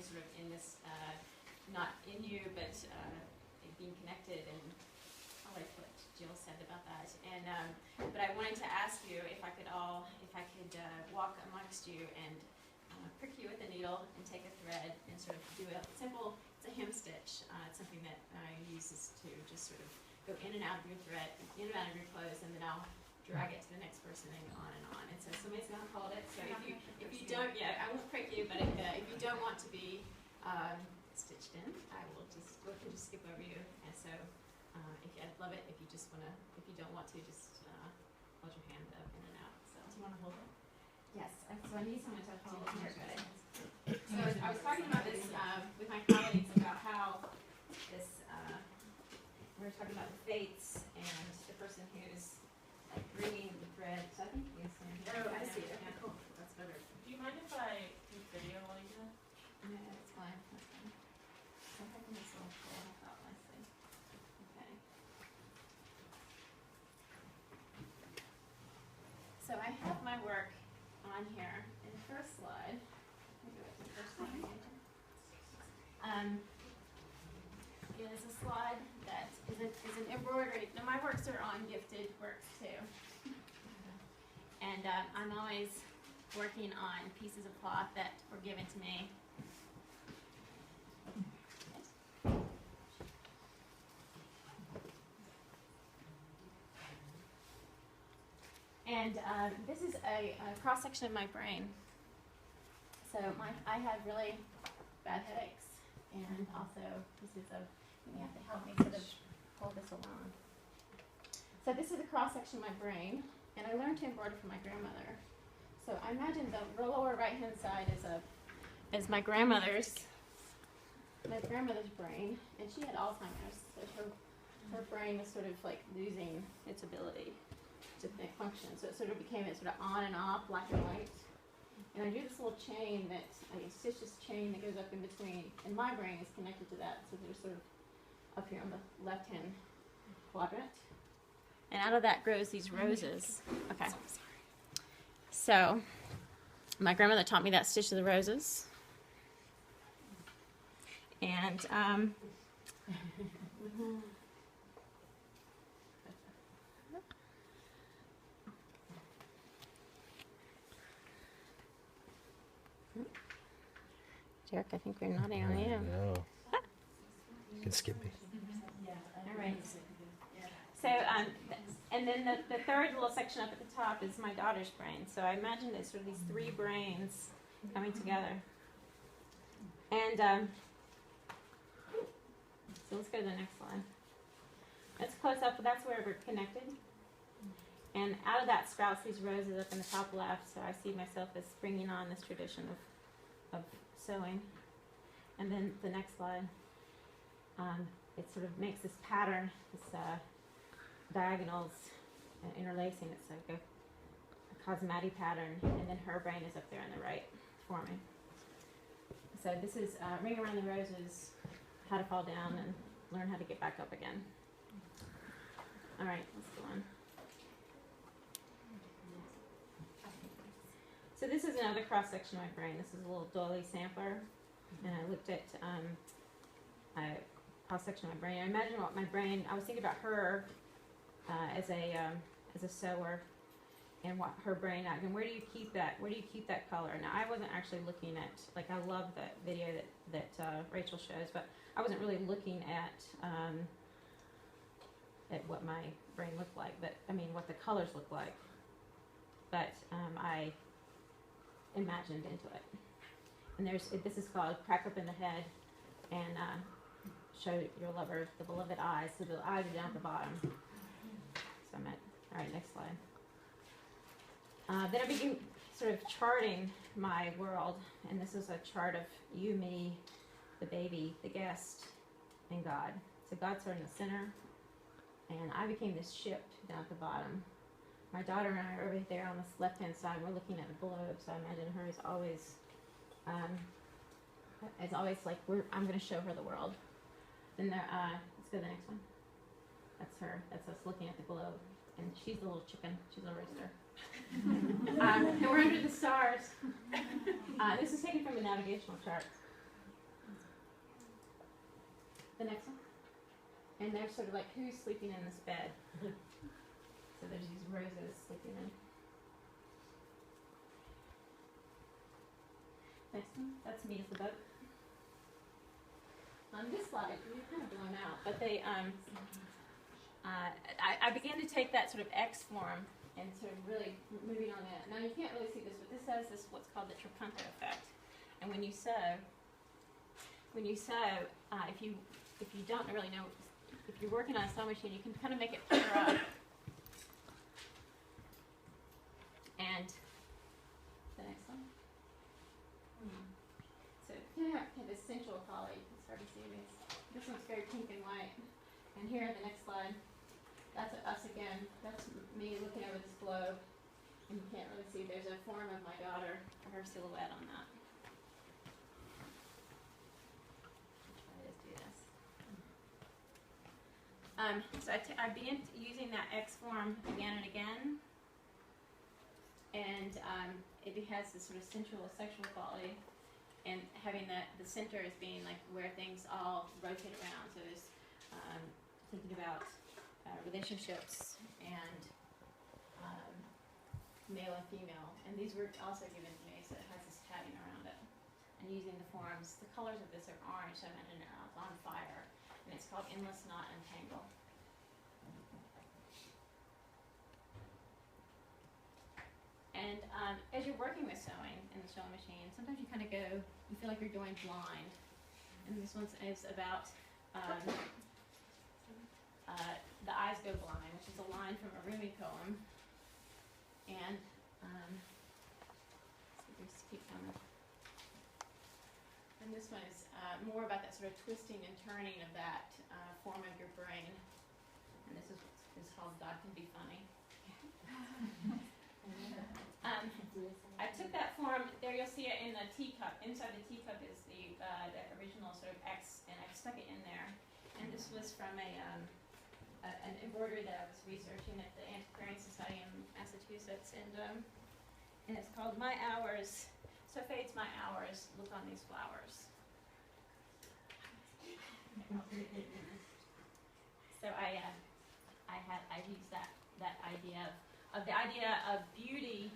really sort of in this, not in you, but being connected, and I like what Jill said about that. And but I wanted to ask you if I could walk amongst you and prick you with a needle and take a thread and sort of do a simple, it's a hem stitch. It's something that I use to just sort of go in and out of your thread, in and out of your clothes, and then I'll drag it to the next person and go on and on. And so somebody's going to hold it. So if you don't, I won't prick you, but if you don't want to be stitched in, I will just skip over you. And so I'd love it if you just want to, if you don't want to, just hold your hand up in and out. So do you want to hold it? Yes. So I need someone to hold it. So I was talking about this with my colleagues about how this, we were talking about the fates and the person who's like bringing the thread. So I think you can stand here. Oh, I see it. Yeah, cool. That's better. Do you mind if I do video while you do that? No, that's fine. That's fine. So I can just pull it out nicely. Okay. So I have my work on here in the first slide. Let me go to the first slide. Is a slide that is an embroidery. Now my works are on gifted works too, and I'm always working on pieces of cloth that were given to me. And this is a cross section of my brain. So I have really bad headaches, and also this is you have to help me sort of pull this along. So this is a cross section of my brain, and I learned to embroider from my grandmother. So I imagine the lower right hand side is my grandmother's brain, and she had Alzheimer's, so her brain was sort of like losing its ability to function. So it sort of became on and off, black and white. And I do this little chain I stitch this chain that goes up in between, and my brain is connected to that. So there's sort of up here on the left-hand quadrant. And out of that grows these roses. Okay. So my grandmother taught me that stitch of the roses. And Derek, I think we're nodding on you. No. You can skip me. All right. So, and then the third little section up at the top is my daughter's brain. So I imagine it's sort of these three brains coming together. And so let's go to the next slide. Let's close up, but that's where we're connected. And out of that sprouts these roses up in the top left. So I see myself as bringing on this tradition of sewing. And then the next slide, it sort of makes this pattern, this diagonals interlacing. It's like a cosmati pattern, and then her brain is up there on the right forming. So this is Ring Around the Roses, how to fall down and learn how to get back up again. All right, let's go on. So this is another cross-section of my brain. This is a little doily sampler, and I looked at a cross-section of my brain. I imagine what my brain, I was thinking about her as a sewer, and what her brain, and where do you keep that? Where do you keep that color? Now, I wasn't actually looking at, like, I love that video that Rachel shows, but I wasn't really looking at what my brain looked like, but I mean what the colors look like. But I imagined into it. And this is called Crack Up in the Head, and show your lover the beloved eyes. So the eyes are down at the bottom. So I'm at, all right, next slide. Then I began sort of charting my world, and this is a chart of you, me, the baby, the guest, and God. So God's sort of in the center, and I became this ship down at the bottom. My daughter and I are over there on this left-hand side. We're looking at the globe, so I imagine her as always like I'm going to show her the world. Then there, let's go to the next one. That's her. That's us looking at the globe, and she's the little chicken. She's a rooster. And we're under the stars. This is taken from a navigational chart. The next one. And they're sort of like, who's sleeping in this bed? So there's these roses sleeping in. Next one. That's me as the boat. On this slide, you're kind of blown out, but they, I began to take that sort of X form and sort of really moving on that. Now you can't really see this, but this has this what's called the trapunto effect. And when you sew, if you don't really know, if you're working on a sewing machine, you can kind of make it flare up. And the next one. So kind of essential quality. You can start to see this. This one's very pink and white. And here, the next slide, that's us again. That's me looking over this globe. And you can't really see. There's a form of my daughter, her silhouette on that. So I began using that X form again and again, and it has this sort of sensual, sexual quality, and having the center as being like where things all rotate around. So there's thinking about relationships and male and female, and these were also given to me, so it has this padding around it. And using the forms, the colors of this are orange, so I mentioned it's on fire. And it's called Endless Knot and Tangle. And as you're working with sewing in the sewing machine, sometimes you kind of go, you feel like you're going blind. And this one is about the eyes go blind, which is a line from a Rumi poem. And let's keep coming. And this one is more about that sort of twisting and turning of that form of your brain. And this is called God Can Be Funny. I took that form, there you'll see it in the teacup. Inside the teacup is the original sort of X, and I stuck it in there. And this was from an embroidery that I was researching at the Antiquarian Society in Massachusetts. And it's called My Hours. So fades my hours, look on these flowers. So I used that idea of the idea of beauty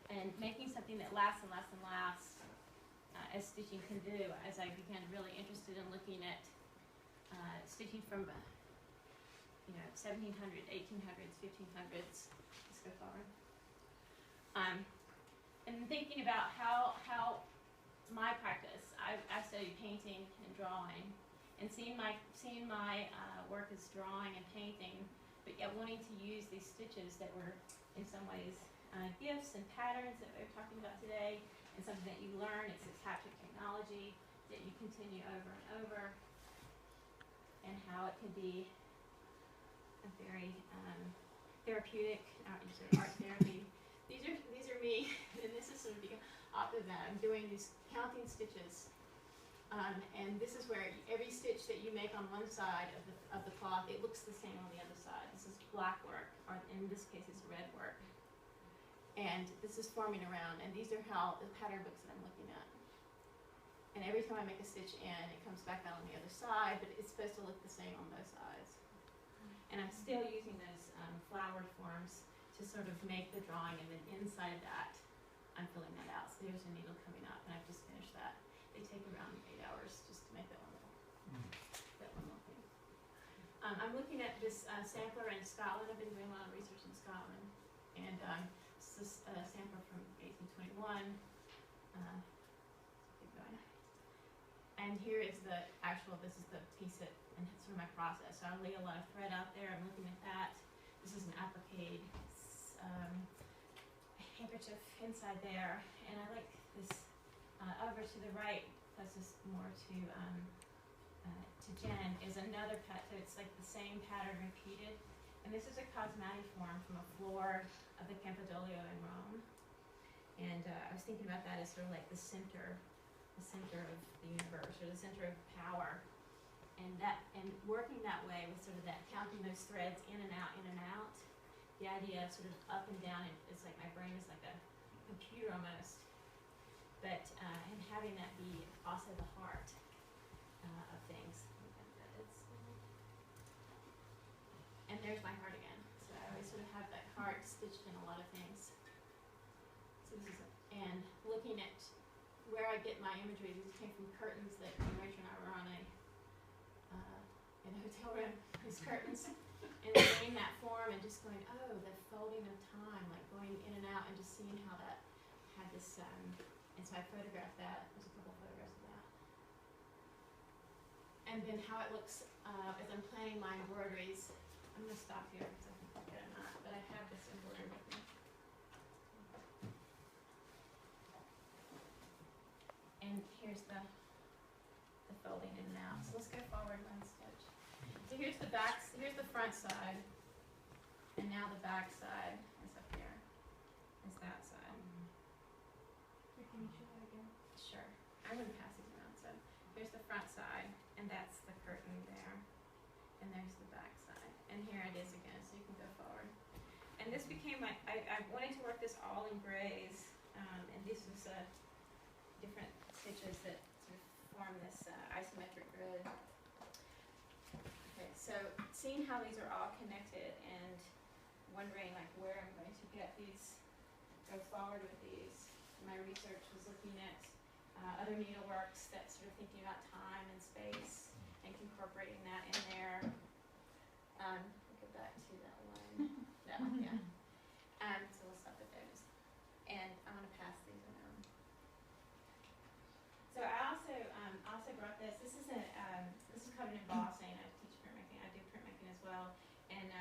and making something that lasts and lasts and lasts, as stitching can do. As I began really interested in looking at stitching from 1700s, 1800s, 1500s. Let's go forward. And thinking about how my practice, I studied painting and drawing, and seeing my work as drawing and painting, but yet wanting to use these stitches that were in some ways gifts and patterns that we're talking about today, and something that you learn. It's this haptic technology that you continue over and over, and how it can be a very therapeutic, art therapy. These are me, and this is sort of the opposite of that. I'm doing these counting stitches, and this is where every stitch that you make on one side of the cloth, it looks the same on the other side. This is black work, or in this case, it's red work, and this is forming around. And these are the pattern books that I'm looking at. And every time I make a stitch in, it comes back out on the other side, but it's supposed to look the same on both sides. And I'm still using those flowered forms to sort of make the drawing, and then inside that, I'm filling that out. So there's a needle coming up, and I've just finished that. They take around 8 hours just to make that one little thing. I'm looking at this sampler in Scotland. I've been doing a lot of research in Scotland, and this is a sampler from 1821. Keep going. And here is this is the piece that, and it's sort of my process. So I lay a lot of thread out there. I'm looking at that. This is an applique handkerchief inside there, and I like this over to the right, closest more to Jen, is another cut. So it's like the same pattern repeated, and this is a cosmati form from a floor of the Campidoglio in Rome. And I was thinking about that as sort of like the center of the universe, or the center of power, and working that way with sort of that counting those threads in and out. The idea of sort of up and down, it's like my brain is like a computer almost, but and having that be also the heart of things. there's my heart again. So I always sort of have that heart stitched in a lot of things. So this is, and looking at where I get my imagery, these came from curtains that Rachel and I were on in a hotel room, these curtains, and seeing that form and just going, oh, the folding of time, like going in and out and just seeing how that had this, and so I photographed that. There's a couple photographs of that. And then how it looks as I'm playing my embroideries. I'm going to stop here because I can forget or not, but I have this embroidery with me. And here's the folding in and out. So let's go forward one stitch. So here's the back, here's the front side, and now the back side is up here. Is that side. Can you show that again? Sure. I'm going to pass these around. So here's the front side, and that's the curtain there. And there's the back side. And here it is again, so you can go forward. And this became my, I wanted to work this all in grays, and this was different stitches that sort of form this isometric grid. Okay, so seeing how these are all connected and wondering like where I'm going to get these, go forward with these. My research was looking at other needleworks that sort of thinking about time and space and incorporating that in there. We'll go back to that one. No, yeah. So we'll stop at those. And I'm going to pass these around. So I also brought this. This is covered in embossing. I teach printmaking. I do printmaking as well. And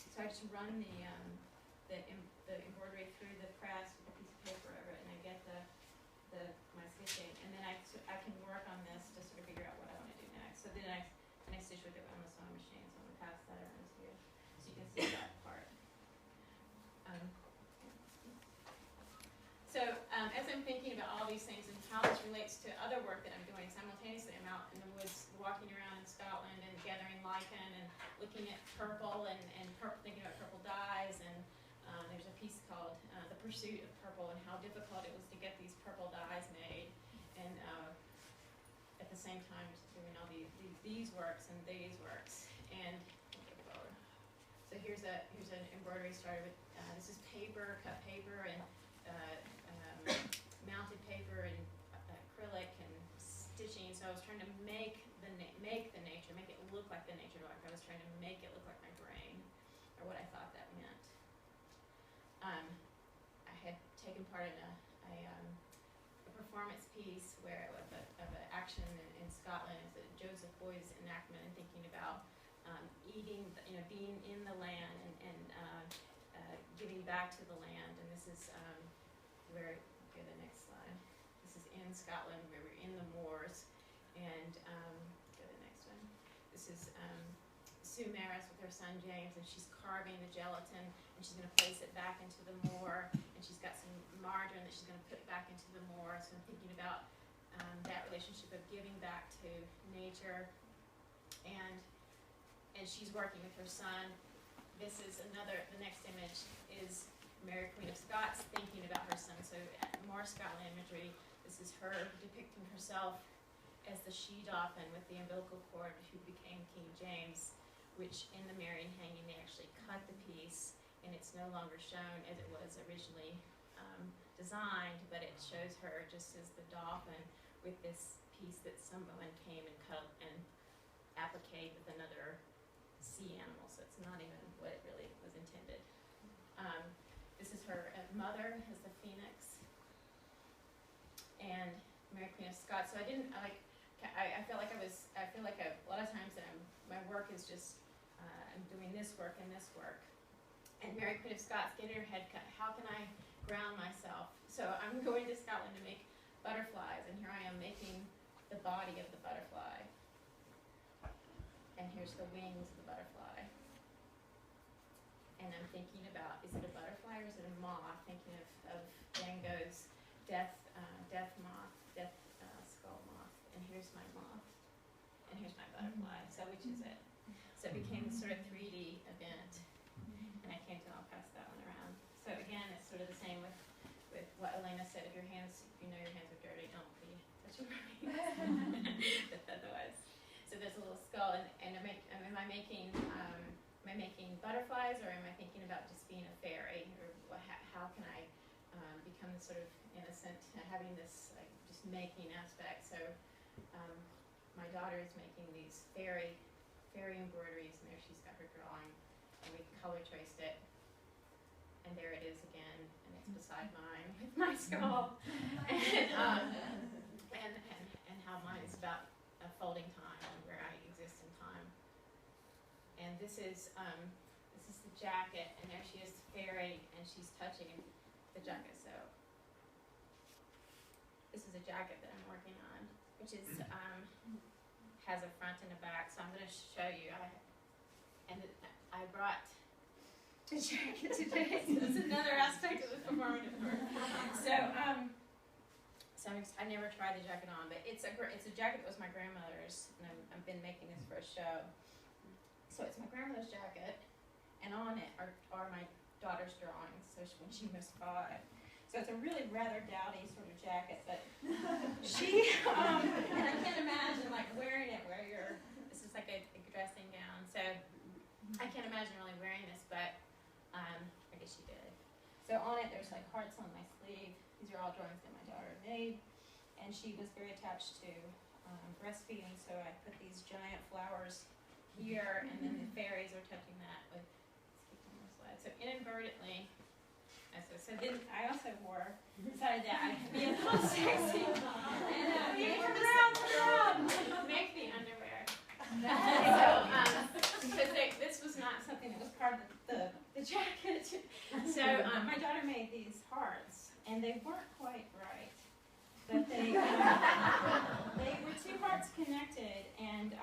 so I just run the embroidery through the press with a piece of paper over it, and I get my stitching, and then I can work on this to sort of figure out what I want to do next. So then I stitch with it on the sewing machine. So I'm going to pass that around to you, so you can see that part. So as I'm thinking about all these things and how this relates to other work that I'm doing simultaneously, I'm out in the woods walking around in Scotland and gathering lichen and looking at purple and purple, thinking about purple dyes, and there's a piece called The Pursuit of Purple and how difficult it was to get these purple dyes made, and at the same time just doing all these works and these works. And so here's an embroidery started with this is paper, cut paper, and mounted paper and acrylic and stitching. So I was trying to make the nature, make it look like the nature work. I was trying to make it look like my brain, or what I thought that meant. I had taken part in a performance piece where of an action in Scotland. It's a Joseph Boyd's enactment and thinking about eating, being in the land and giving back to the land. And this is where, okay, the next slide. This is in Scotland where we're in the moors, and go to the next one. This is Sue Maris with her son James, and she's carving the gelatin, and she's going to place it back into the moor, and she's got some margarine that she's going to put back into the moor. So I'm thinking about that relationship of giving back to nature, and she's working with her son. This is the next image is Mary Queen of Scots thinking about her son. So more Scotland imagery. This is her depicting herself as the she-dauphin with the umbilical cord who became King James, which in the Marian hanging they actually cut the piece, and it's no longer shown as it was originally designed, but it shows her just as the dauphin with this piece that someone came and cut and appliqued with another sea animal, so it's not even what it really was intended. This is her mother as the phoenix, and Mary Queen of Scots. So I felt like I feel like a lot of times that my work is just I'm doing this work and this work, and Mary Queen of Scots getting her head cut. How can I ground myself? So I'm going to Scotland to make butterflies, and here I am making the body of the butterfly. And here's the wings of the butterfly. And I'm thinking about, is it a butterfly or is it a moth? Thinking of Van Gogh's death skull moth. And here's my moth. And here's my butterfly. So which is it? So it became this sort of 3D event. And I came to, I'll pass that one around. So again, it's sort of the same with what Elena said. If you know your hands are dirty, don't be touching your hands. But otherwise. So there's a little skull, and am I making am I making butterflies, or am I thinking about just being a fairy, or how can I become this sort of innocent, having this like just making aspect. So my daughter is making these fairy embroideries, and there she's got her drawing, and we color traced it, and there it is again, and it's beside mine with my skull, and how mine is about a folding time and where I exist in time. And this is the jacket, and there she is, fairy, and she's touching the jacket. So this is a jacket that I'm working on, which is has a front and a back. So I'm going to show you. I brought the jacket today. So that's another aspect of the performative work. So I never tried the jacket on, but it's a jacket that was my grandmother's, and I've been making this for a show. So it's my grandmother's jacket, and on it are my daughter's drawings. So when she was 5. So it's a really rather dowdy sort of jacket, but she, and I can't imagine like wearing it where this is like a dressing gown. So I can't imagine really wearing this, but I guess she did. So on it, there's like hearts on my sleeve. These are all drawings that my daughter made, and she was very attached to breastfeeding. So I put these giant flowers here, and then the fairies are touching that with, let's keep on the slide. So inadvertently, so then I also decided that I could be a little sexy, and make the underwear. So because this was not something that was part of the jacket. So my daughter made these hearts, and they weren't quite right, but they were 2 hearts connected, and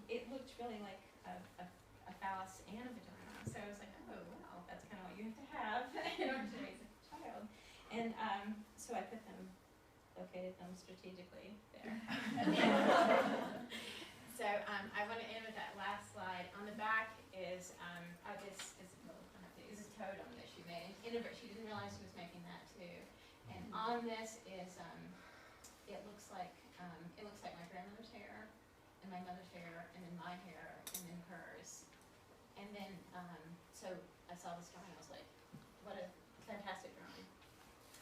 it looked really like a phallus and a vagina. So I was like, oh well, that's kind of what you have to have in order to raise a child. And so I located them strategically there. So I want to end with that last slide. On the back is this is a totem that she made. She didn't realize she was making that too. And on this is it looks like my grandmother's hair, and my mother's hair, and then my hair, and then hers. And then so I saw this drawing. I was like, what a fantastic drawing.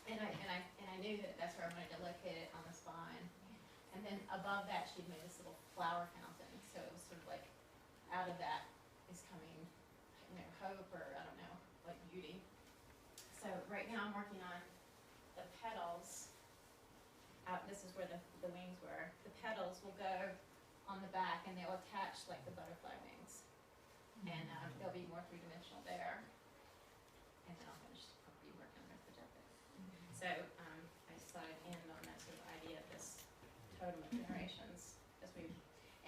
And I knew that that's where I wanted to locate it, on the spine. And then above that, she'd made this little flower fountain. So it was sort of like, out of that is coming, hope, or I don't know, like beauty. So right now I'm working on the petals. This is where the wings were. The petals will go on the back, and they'll attach like the butterfly wings. And they'll be more 3-dimensional there. And then I'll be working on the jacket. So I just thought I'd end on that sort of idea of this totem of generations,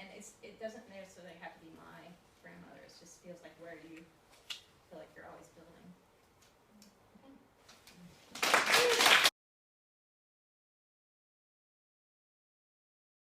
and it doesn't necessarily have to be my grandmother. It just feels like where you